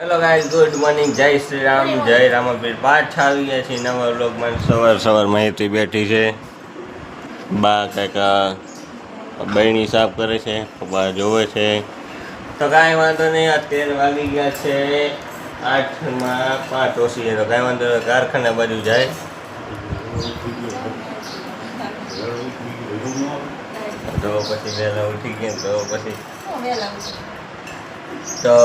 Hello guys, good morning, જય શ્રી રામ, જય રામાપીર. પાછા આવી ગયા છીએ નવા વ્લોગમાં. સવાર માહિતી બેઠી છે, બા કંઈક બહેણી સાફ કરે છે, બા જોવે છે. તો કાંઈ વાંધો નહીં, અત્યારે વાગી ગયા છે 8:05 ઓછી. તો કાંઈ વાંધો નહીં, કારખાના બાજુ જાય. તો પછી વહેલા ઉઠી ગયા, તો પછી તો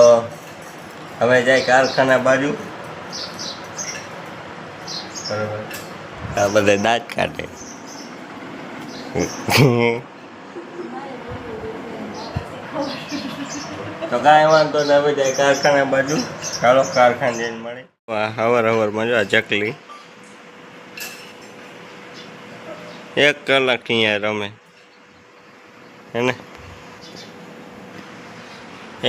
હવે જાય કારખાના બાજુ. બરાબર, આ બધા દાંત કાઢે. તો કાંઈ વાંધો ને, હવે જાય કારખાના બાજુ. ચાલો કારખાને જઈને મળે. હવારમાં જો આ ચકલી 1 કલાક અહીંયા રમે હે ને.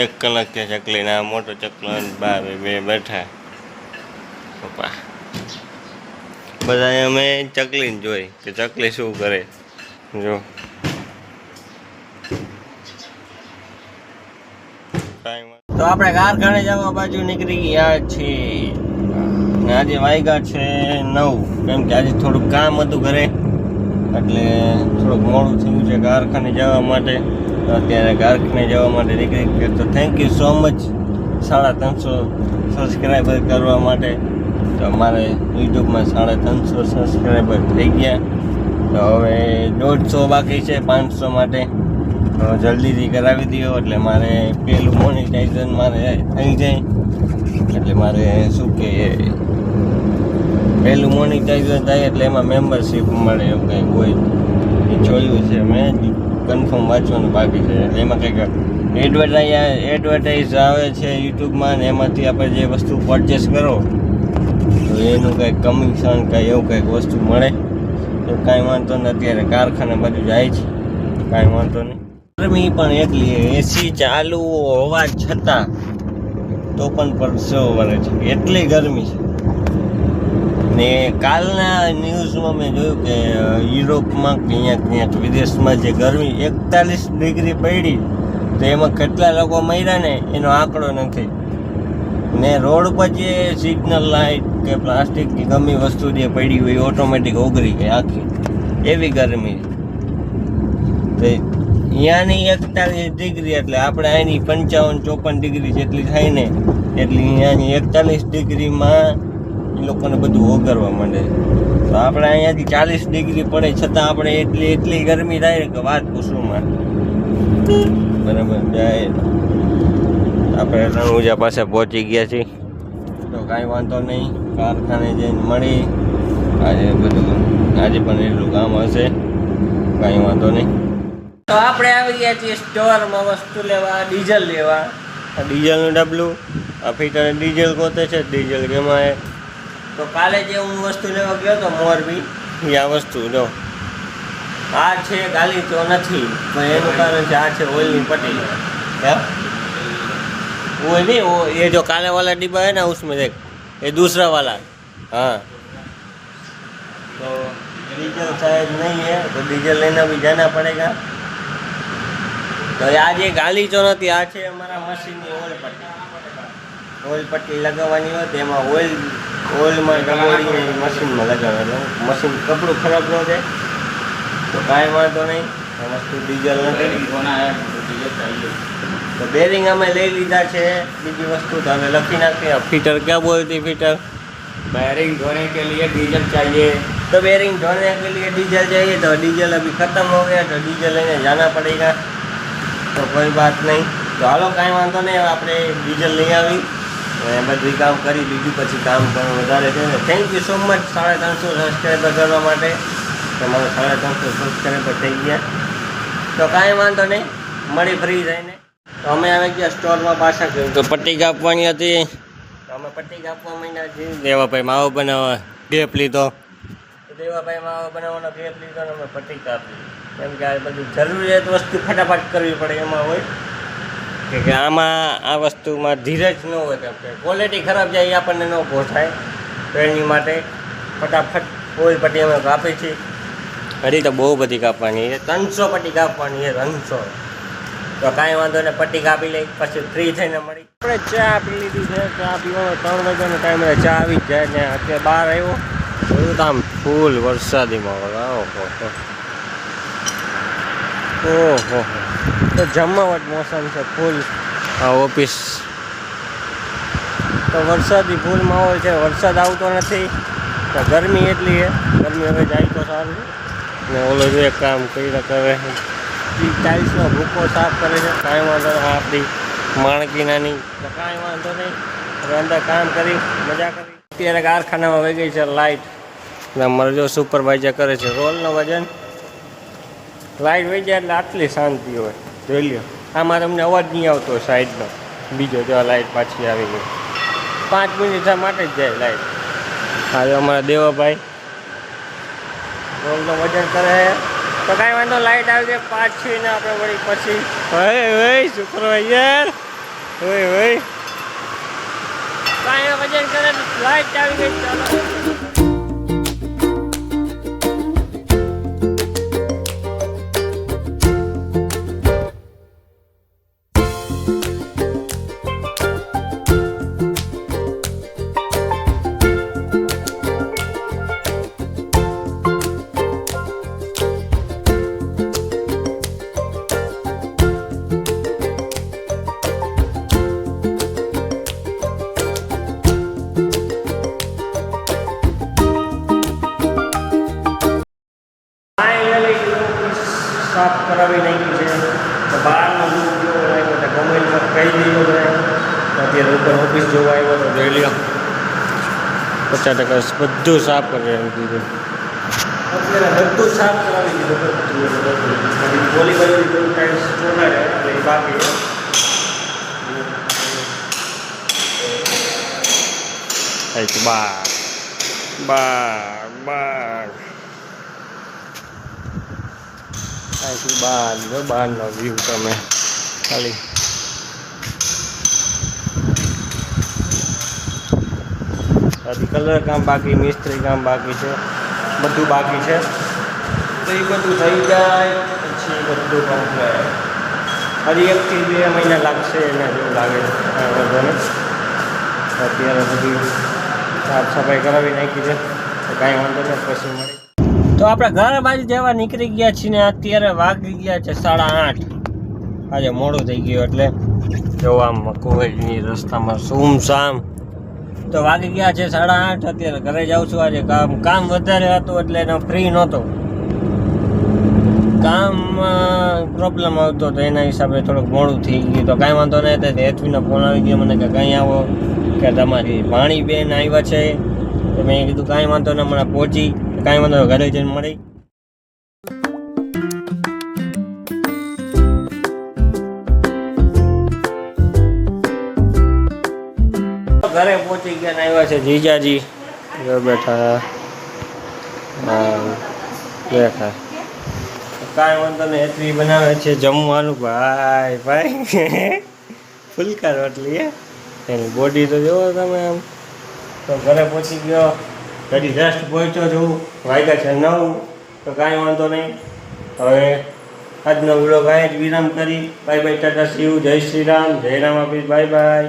1 કલાક ત્યાં ચકલી ના મોટો ચકલો બહાર બે બેઠા. પપ્પા બધા અમે ચકલીને જોઈ કે ચકલી શું કરે. જો તો આપણે કારખાને જવા બાજુ નીકળી ગયા છીએ. આજે વાગ્યા છે 9, કેમ કે આજે થોડુંક કામ હતું ઘરે, એટલે થોડુંક મોડું થયું છે કારખાને જવા માટે. અત્યારે કારખાને જવા માટે નીકળી ગયા. તો thank you so much 350 subscriber કરવા માટે. તો અમારે યુટ્યુબમાં 350 સબસ્ક્રાઈબર થઈ ગયા. તો હવે 150 બાકી છે 500 માટે. તો જલ્દીથી કરાવી દો, એટલે મારે પેલું મોનિટાઇઝેશન મારે થઈ જાય. એટલે મારે શું કે પહેલું મોનિટાઇઝેશન થાય એટલે એમાં મેમ્બરશીપ મળે, એવું કંઈક હોય. એ જોયું છે મેં, કન્ફર્મ વાંચવાનું બાકી છે. એટલે એમાં કંઈક એડવર્ટાઇઝ આવે છે યુટ્યુબમાં, ને એમાંથી આપણે જે વસ્તુ પરચેસ કરો તો એનું કંઈક કમિશન કાંઈ એવું કંઈક વસ્તુ મળે. તો કાંઈ વાંધો નહીં, અત્યારે કારખાને બાજુ જાય છે, કાંઈ વાંધો નહીં. ગરમી પણ એટલી, એસી ચાલુ હોવા છતાં તો પણ પરસેવો વળે છે, એટલી ગરમી છે. ને કાલના ન્યૂઝમાં મેં જોયું કે યુરોપમાં ક્યાંક વિદેશમાં જે ગરમી 41 ડિગ્રી પડી, તો એમાં કેટલા લોકો મર્યા ને એનો આંકડો નથી. ને રોડ પર જે સિગ્નલ લાઇટ કે પ્લાસ્ટિક કે ગમે વસ્તુ જે પડી હોય ઓટોમેટિક ઓગળી ગઈ આખી, એવી ગરમી. તો અહીંયાની 41 ડિગ્રી એટલે આપણે અહીંની 55-54 ડિગ્રી જેટલી થાય ને, એટલી અહીંયાની 41 ડિગ્રીમાં એ લોકોને બધું ઓગળવા માંડે. તો આપણે અહીંયાથી 40 ડિગ્રી પડે છતાં આપણે એટલી ગરમી થાય કે વાત પૂછવામાં. બરાબર, જાય આપણે રણુજા પાસે પહોંચી ગયા છીએ. તો કાંઈ વાંધો નહીં, કારખાને જઈને મળી. આજે પણ એટલું કામ હશે, કાંઈ વાંધો નહીં. તો આપણે આવી ગયા છીએ સ્ટોરમાં વસ્તુ લેવા, ડીઝલ લેવા. ડીઝલનું ડબલું, આ ફિટર ડીઝલ ગોતે છે, ડીઝલ કેમાં. તો કાલે જે હું વસ્તુ લેવા ગયો હતો મોરબી, આ વસ્તુ જો આ છે, ગાલી તો નથી, પણ એનું કારણ છે આ છે ઓઇલની પટ્ટી. ઓઇલ नहीं, वो ये जो काले वाला डिब्बा है ना उसमें देख, ये दूसरा वाला. हाँ, तो डीजल शायद नहीं है, तो डीजल लेना भी जाना पड़ेगा. તો આજે ગાલી તો નથી, આ છે અમારા મશીનની ઓઇલ પટ્ટી લગાવવાની હોય. તેમાં ઓઇલમાં ડબોડીને મશીનમાં લગાવવાનું. મશીન કપડું ખરાબ ન થાય તો કાંઈ વાંધો નહીં. વસ્તુ ડીઝલ નથી, તો બેરિંગ અમે લઈ લીધા છે. બીજી વસ્તુ તો અમે લખી નાખીએ. ફિટર ક્યાં બોલતી ફિટર? बैरिंग धोने के लिए डीजल चाहिए. तो बैरिंग धोने के लिए डीजल चाहिए. तो डीजल अभी ख़त्म हो गया, तो डीजल लेने जाना पड़ेगा. तो कोई बात नहीं. तो हालो कांई वांधो नहीं, આપણે ડીઝલ લઈ આવી અને બધું કામ કરી લીધું. પછી કામ પણ વધારે છે. Thank you so much 350 subscriber કરવા માટે. તમારે 350 સબસ્ક્રાઈબર થઈ ગયા. તો કાંઈ વાંધો નહીં, મળી ફ્રી થઈને. તો અમે આવી ગયા સ્ટોરમાં પાછા. તો પટ્ટી કાપવાની હતી, તો અમે પટ્ટી કાપવા માંડ્યા છીએ. દેવાભાઈ માવો બનાવવા ગેપ લીધો. દેવાભાઈ માવો બનાવવાનો ગેપ લીધો ને અમે પટ્ટી કાપી. કેમ કે આ બધું જરૂરિયાત વસ્તુ ફટાફટ કરવી પડે એમાં હોય કે આમાં આ વસ્તુમાં ધીરજ ન હોય. કેમ કે ક્વોલિટી ખરાબ જાય એ આપણને ન પહોંચાય. તો એની માટે ફટાફટ ઓઇલ પટ્ટી અમે કાપી છીએ. હજી તો બહુ બધી કાપવાની છે, 300 પટ્ટી કાપવાની છે, 300. તો કાંઈ વાંધો ને, પટ્ટી કાપી લઈ પછી ફ્રી થઈને મળી. આપણે ચા પી લીધી છે. ચા પીવાનો 3 વાગ્યાનો ટાઈમ એટલે ચા આવી જ જાય ને અત્યારે બહાર આવ્યો જોયું તો આમ ફૂલ વરસાદી માહોલ. ઓહો તો જમાવટ મોસમ છે ફૂલ. આ ઓફિસ તો વરસાદી ફૂલ માહોલ છે. વરસાદ આવતો નથી તો ગરમી એટલી છે. ગરમી હવે જાય તો સારું. ને ઓલો જો એક કામ કર્યા કરે ટાઇલ્સનો ભૂકો સાફ કરે છે. કાંઈ વાંધો નહીં. આપણી માણકી નાની તો કાંઈ વાંધો નહીં. હવે અંદર કામ કરી મજા કરી. અત્યારે કારખાનામાં વહી ગઈ છે લાઇટ. અમારે જો સુપરવાઇઝર કરે છે રોલનું વજન. લાઇટ વહી જાય એટલે આટલી શાંતિ હોય. જોઈ લ્યો આમાં તમને અવાજ નહીં આવતો સાઈડનો. બીજો જો લાઇટ પાછી આવી ગઈ. 5 મિનિટ માટે જ જાય લાઇટ. આજે અમારા દેવાભાઈ રોલનું વજન કરે તો કાંઈ વાંધો. લાઇટ આવી જાય પાછી ને આપણે વળી પછી હોય સુપરવાઇઝર હોય કાંઈ વજન કરે લાઇટ આવી ગઈ. ચાલો સાફ કરાવી નાખી છે. તો બહારનો લુક જેવો લાગ્યો તો કમેન્ટમાં કહી દીધો છે. અત્યારે ઉપર ઓફિસ જોવા આવ્યો તો જોઈ લ્યો 50% બધું સાફ કરી દીધું. અત્યારે બધું સાફ કરાવી દીધું. ગોલી બાજુ ટાઈલ્સ ચોટાડે એટલે બાકી અહીંથી બહારનો વ્યૂ તમે ખાલી હજી કલર કામ બાકી, મિસ્ત્રી કામ બાકી છે, બધું બાકી છે. તો એ બધું થઈ જાય પછી બધું કમ્પ્લેટ. હજી 1 થી 2 મહિના લાગશે એના જેવું લાગે છે. કાંઈ વાંધો નહીં. અત્યારે બધી સાફ સફાઈ કરાવી નાખી છે તો કાંઈ વાંધો નહીં. પછી મળી તો આપણે ઘર બાજુ જેવા નીકળી ગયા છીએ ને અત્યારે વાગી ગયા છે 8:30. આજે મોડું થઈ ગયું એટલે જો આમ કુવેરની રસ્તામાં સુમસામ. તો વાગી ગયા છે 8:30. અત્યારે ઘરે જાઉં છું. આજે કામ વધારે હતું એટલે એનો ફ્રી નહોતો. કામમાં પ્રોબ્લેમ આવતો તો એના હિસાબે થોડુંક મોડું થઈ ગયું. તો કાંઈ વાંધો નહીં. તો હેતવીનો ફોન આવી ગયો મને કે કંઈ આવો કે તમારી ભાણી બેન આવ્યા છે. તો મેં કીધું કાંઈ વાંધો નહીં હમણાં પહોંચી. કાંઈ વાંધો ઘરે જઈને મળી. ઘરે પહોંચી ગયા ને આવ્યા છે જીજાજી. બેઠા બેઠા કાંઈ વાંધો નહીં. હેતવી બનાવે છે જમવાનું. ભાઈ ફુલકા રોટલી એની બોડી તો જોવો તમે આમ. તો ઘરે પહોંચી ગયો. ઘડી જસ્ટ પહોંચ્યો છું. વાગ્યા છે 9. તો કાંઈ વાંધો નહીં. હવે આજનો વિડીયો કાંઈ જ વિરામ કરી. બાય બાય, ટાટા, શિવ, જય શ્રી રામ, જય રામ આપીશ. Bye bye.